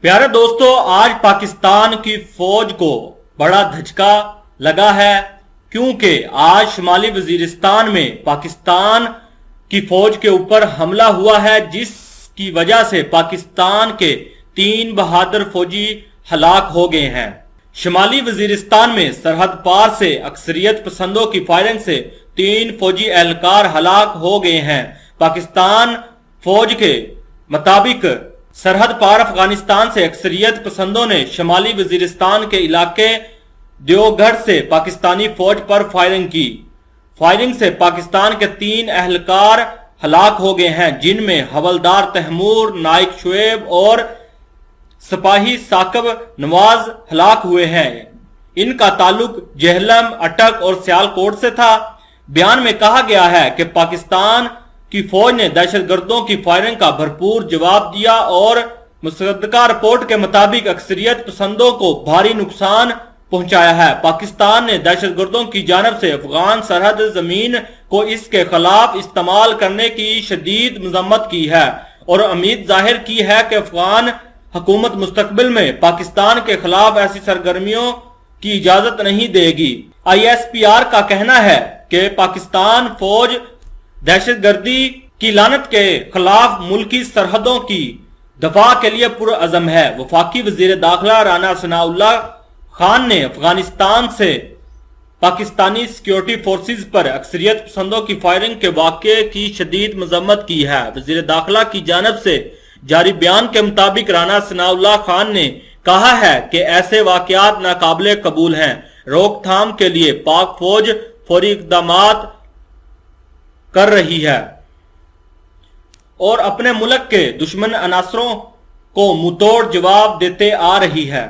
प्यारे दोस्तों, आज पाकिस्तान की फौज को बड़ा धचका लगा है क्योंकि आज शुमाली वजीरिस्तान में पाकिस्तान की फौज के ऊपर हमला हुआ है, जिसकी वजह से पाकिस्तान के 3 बहादुर फौजी हलाक हो गए हैं। शुमाली वजीरिस्तान में सरहद पार से अक्सरियत पसंदों की फायरिंग से 3 फौजी एहलकार हलाक हो गए हैं। पाकिस्तान फौज के मुताबिक सरहद पार अफगानिस्तान से अक्सरियत पसंदों ने शुमाली वजीरिस्तान के इलाके देवगढ़ से पाकिस्तानी फौज पर फायरिंग की। फायरिंग से पाकिस्तान के 3 एहलकार हलाक हो गए हैं, जिनमें हवलदार तैमूर, नाइक शुएब और सिपाही साकिब नवाज हलाक हुए हैं। इनका ताल्लुक जेहलम, अटक और सियालकोट से था। बयान में कहा गया है कि पाकिस्तान की फौज ने दहशतगर्दों की फायरिंग का भरपूर जवाब दिया और मुसद्दका रिपोर्ट के मुताबिक अक्सरियत पसंदों को भारी नुकसान पहुंचाया है। पाकिस्तान ने दहशतगर्दों की जानब से अफगान सरहद जमीन को इसके खिलाफ इस्तेमाल करने की शदीद मजम्मत की है और उम्मीद जाहिर की है कि अफगान हुकूमत मुस्तकबिल में पाकिस्तान के खिलाफ ऐसी सरगर्मियों की इजाजत नहीं देगी। ISPR का कहना है कि पाकिस्तान फौज दहशतगर्दी की लानत के खिलाफ मुल्की सरहदों की दफा के लिए पुरअज़म है। वफाकी वजीर दाखिला राना सनाउल्लाह खान ने अफगानिस्तान से पाकिस्तानी सिक्योरिटी फोर्सेस पर अक्सरियत पसंदों की फायरिंग के वाक़े की शदीद मजम्मत की है। वजीर दाखिला की जानब से जारी बयान के मुताबिक राना सनाउल्लाह खान ने कहा है कि ऐसे वाक़यात नाकाबिले कबूल हैं। रोकथाम के लिए पाक फौज फौरी इक़दामात कर रही है और अपने मुल्क के दुश्मन अनासरों को मुंहतोड़ जवाब देते आ रही है।